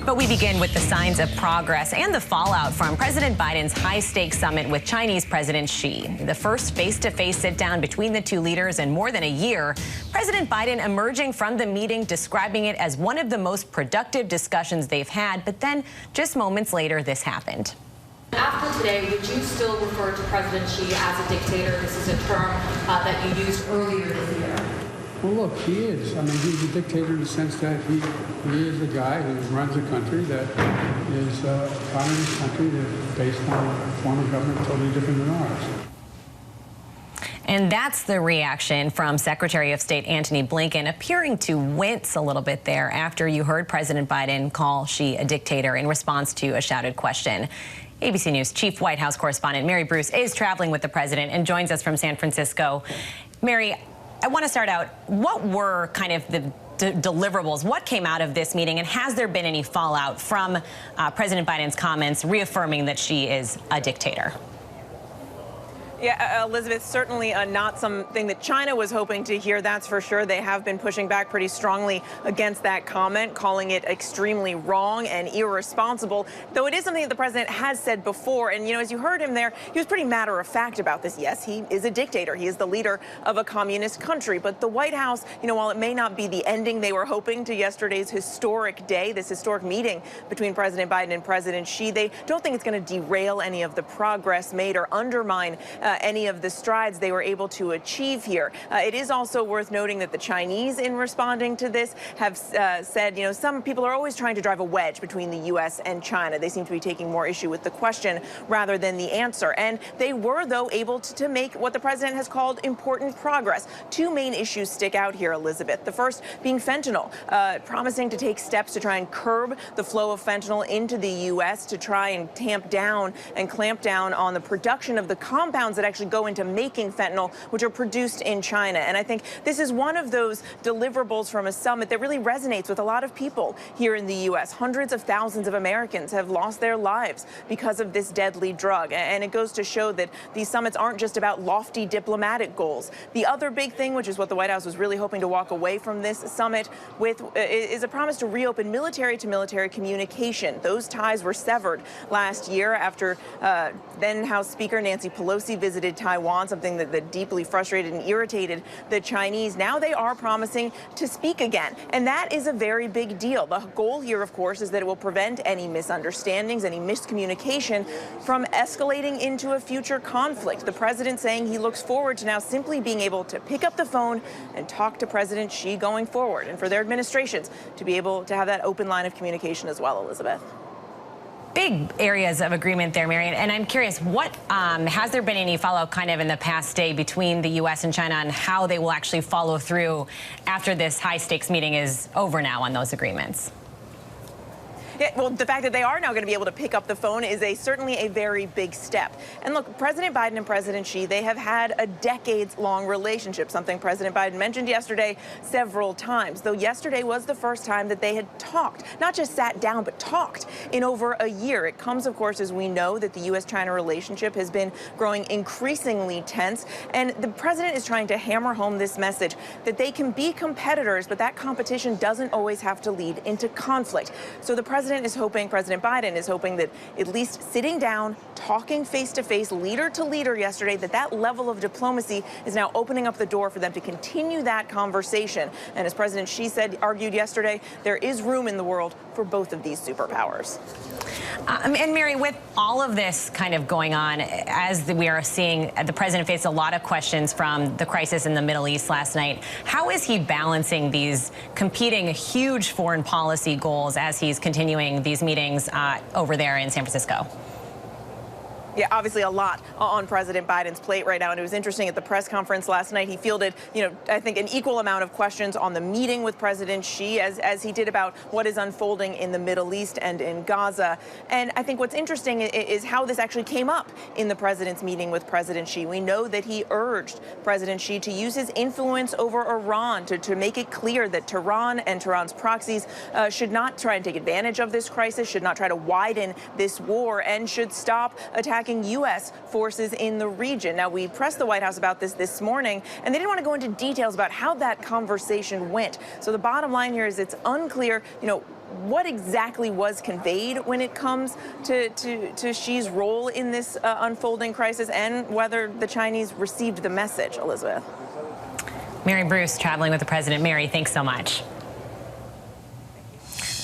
But we begin with the signs of progress and the fallout from President Biden's high-stakes summit with Chinese President Xi. The first face-to-face sit-down between the two leaders in more than a year. President Biden emerging from the meeting, describing it as one of the most productive discussions they've had. But then, just moments later, this happened. After today, would you still refer to President Xi as a dictator? This is a term that you used earlier this year. Well, look, he is. I mean, he's a dictator in the sense that he is a guy who runs a country that is a communist country that's based on a form of government totally different than ours. And that's the reaction from Secretary of State Antony Blinken, appearing to wince a little bit there after you heard President Biden call Xi a dictator in response to a shouted question. ABC News Chief White House correspondent Mary Bruce is traveling with the president and joins us from San Francisco. Mary, I want to start out, what were kind of the deliverables? What came out of this meeting, and has there been any fallout from President Biden's comments reaffirming that Xi is a dictator? Yeah, Elizabeth, certainly not something that China was hoping to hear, that's for sure. They have been pushing back pretty strongly against that comment, calling it extremely wrong and irresponsible, though it is something that the president has said before. And, you know, as you heard him there, he was pretty matter-of-fact about this. Yes, he is a dictator. He is the leader of a communist country. But the White House, you know, while it may not be the ending they were hoping to yesterday's historic day, this historic meeting between President Biden and President Xi, they don't think it's going to derail any of the progress made or undermine any of the strides they were able to achieve here. It is also worth noting that the Chinese, in responding to this, have said, you know, some people are always trying to drive a wedge between the U.S. and China. They seem to be taking more issue with the question rather than the answer. And they were, though, able to make what the president has called important progress. Two main issues stick out here, Elizabeth. The first being fentanyl, promising to take steps to try and curb the flow of fentanyl into the U.S., to try and tamp down and clamp down on the production of the compounds that actually go into making fentanyl, which are produced in China. And I think this is one of those deliverables from a summit that really resonates with a lot of people here in the U.S. Hundreds of thousands of Americans have lost their lives because of this deadly drug. And it goes to show that these summits aren't just about lofty diplomatic goals. The other big thing, which is what the White House was really hoping to walk away from this summit with, is a promise to reopen military-to-military communication. Those ties were severed last year after then House Speaker Nancy Pelosi visited Taiwan, something that deeply frustrated and irritated the Chinese. Now they are promising to speak again, and that is a very big deal. The goal here, of course, is that it will prevent any misunderstandings, any miscommunication from escalating into a future conflict. The president saying he looks forward to now simply being able to pick up the phone and talk to President Xi going forward, and for their administrations to be able to have that open line of communication as well, Elizabeth. Big areas of agreement there, Marian. And I'm curious, what has there been any follow-up kind of in the past day between the U.S. and China on how they will actually follow through after this high-stakes meeting is over now on those agreements? Yeah, well, the fact that they are now going to be able to pick up the phone is certainly a very big step. And look, President Biden and President Xi, they have had a decades-long relationship, something President Biden mentioned yesterday several times, though yesterday was the first time that they had talked, not just sat down, but talked in over a year. It comes, of course, as we know, that the U.S.-China relationship has been growing increasingly tense, and the president is trying to hammer home this message that they can be competitors, but that competition doesn't always have to lead into conflict. So the President Biden is hoping that at least sitting down, talking face-to-face, leader to leader yesterday, that level of diplomacy is now opening up the door for them to continue that conversation. And as President Xi argued yesterday, there is room in the world for both of these superpowers. And Mary, with all of this kind of going on, as we are seeing, the president faced a lot of questions from the crisis in the Middle East last night. How is he balancing these competing huge foreign policy goals as he's continuing these meetings over there in San Francisco? Yeah, obviously a lot on President Biden's plate right now. And it was interesting at the press conference last night. He fielded, you know, I think an equal amount of questions on the meeting with President Xi as he did about what is unfolding in the Middle East and in Gaza. And I think what's interesting is how this actually came up in the president's meeting with President Xi. We know that he urged President Xi to use his influence over Iran to make it clear that Tehran and Tehran's proxies should not try and take advantage of this crisis, should not try to widen this war, and should stop attacking U.S. forces in the region. Now, we pressed the White House about this morning, and they didn't want to go into details about how that conversation went. So the bottom line here is it's unclear, you know, what exactly was conveyed when it comes to Xi's role in this unfolding crisis, and whether the Chinese received the message, Elizabeth. Mary Bruce traveling with the president. Mary, thanks so much.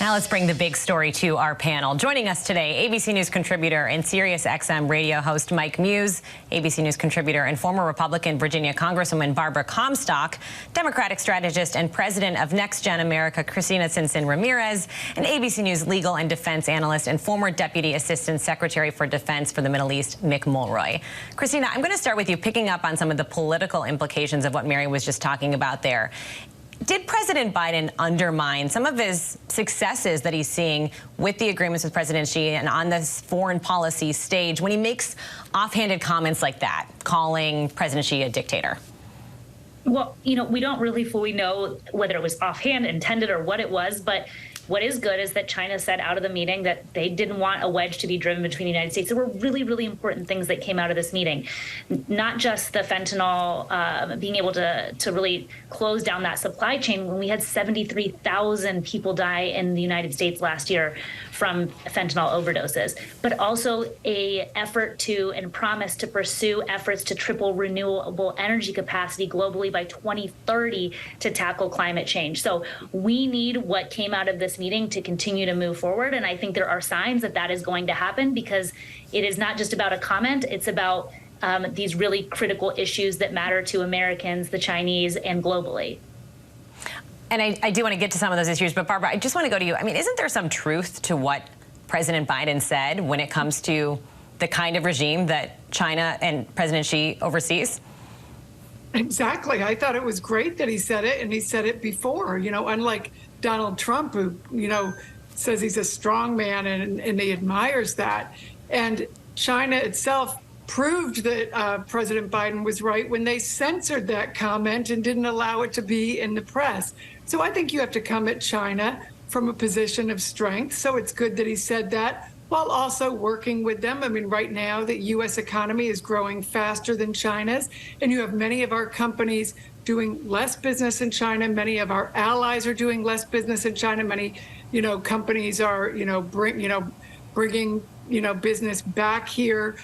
Now let's bring the big story to our panel. Joining us today, ABC News contributor and Sirius XM radio host Mike Muse, ABC News contributor and former Republican Virginia Congresswoman Barbara Comstock, Democratic strategist and president of Next Gen America Cristina Cincin Ramirez, and ABC News legal and defense analyst and former Deputy Assistant Secretary for Defense for the Middle East, Mick Mulroy. Cristina, I'm going to start with you, picking up on some of the political implications of what Mary was just talking about there. Did President Biden undermine some of his successes that he's seeing with the agreements with President Xi and on this foreign policy stage when he makes offhanded comments like that, calling President Xi a dictator? Well, you know, we don't really fully know whether it was offhand, intended, or what it was, but what is good is that China said out of the meeting that they didn't want a wedge to be driven between the United States. There were really, really important things that came out of this meeting, not just the fentanyl, being able to really close down that supply chain when we had 73,000 people die in the United States last year from fentanyl overdoses, but also a effort to and promise to pursue efforts to triple renewable energy capacity globally by 2030 to tackle climate change. So we need what came out of this meeting to continue to move forward. And I think there are signs that that is going to happen, because it is not just about a comment. It's about these really critical issues that matter to Americans, the Chinese, and globally. And I do want to get to some of those issues, but Barbara, I just want to go to you. I mean, isn't there some truth to what President Biden said when it comes to the kind of regime that China and President Xi oversees? Exactly. I thought it was great that he said it, and he said it before, you know, unlike Donald Trump, who, you know, says he's a strong man and he admires that. And China itself proved that President Biden was right when they censored that comment and didn't allow it to be in the press. So I think you have to come at China from a position of strength. So it's good that he said that, while also working with them. I mean, right now, the U.S. economy is growing faster than China's, and you have many of our companies doing less business in China. Many of our allies are doing less business in China. Many, you know, companies are, bringing, business back here,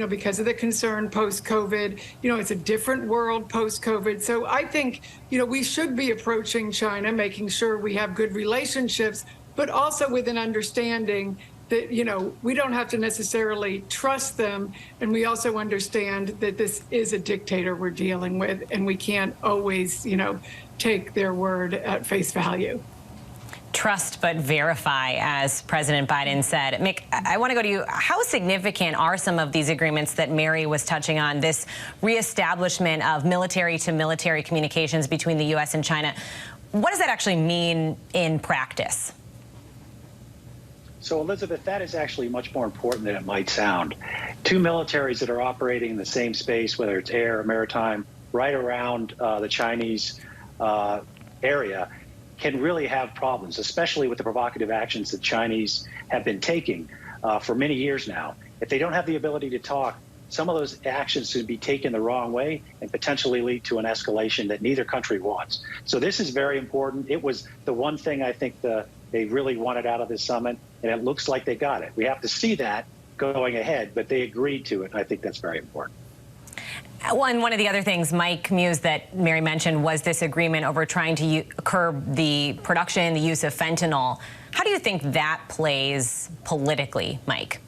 because of the concern post-COVID. It's a different world post-COVID. So I think, we should be approaching China, making sure we have good relationships, but also with an understanding that, we don't have to necessarily trust them. And we also understand that this is a dictator we're dealing with, and we can't always, take their word at face value. Trust but verify, as President Biden said. Mick, I want to go to you. How significant are some of these agreements that Mary was touching on, this reestablishment of military-to-military communications between the U.S. and China? What does that actually mean in practice? So, Elizabeth, that is actually much more important than it might sound. Two militaries that are operating in the same space, whether it's air or maritime, right around the Chinese area, can really have problems, especially with the provocative actions that Chinese have been taking for many years now. If they don't have the ability to talk, some of those actions could be taken the wrong way and potentially lead to an escalation that neither country wants. So this is very important. It was the one thing I think they really wanted out of this summit, and it looks like they got it. We have to see that going ahead, but they agreed to it, and I think that's very important. Well, and one of the other things, Mike Muse, that Mary mentioned was this agreement over trying to curb the production, the use of fentanyl. How do you think that plays politically, Mike?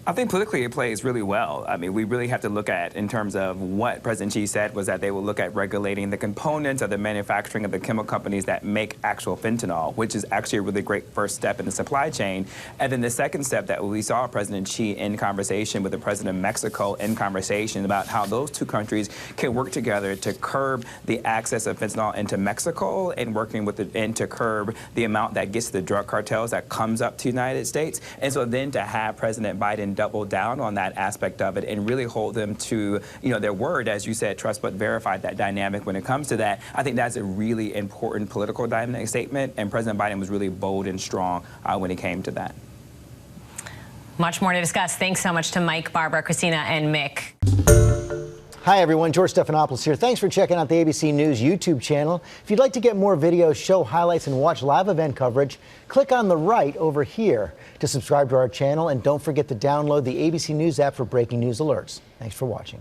I think politically it plays really well. I mean, we really have to look at, in terms of what President Xi said, was that they will look at regulating the components of the manufacturing of the chemical companies that make actual fentanyl, which is actually a really great first step in the supply chain. And then the second step that we saw President Xi in conversation with the president of Mexico, in conversation about how those two countries can work together to curb the access of fentanyl into Mexico, and working with and to curb the amount that gets to the drug cartels that comes up to the United States. And so then to have President Biden double down on that aspect of it and really hold them to, their word, as you said, trust but verify, that dynamic when it comes to that. I think that's a really important political dynamic statement, and President Biden was really bold and strong when it came to that. Much more to discuss. Thanks so much to Mike, Barbara, Cristina, and Mick. Hi, everyone. George Stephanopoulos here. Thanks for checking out the ABC News YouTube channel. If you'd like to get more videos, show highlights, and watch live event coverage, click on the right over here to subscribe to our channel. And don't forget to download the ABC News app for breaking news alerts. Thanks for watching.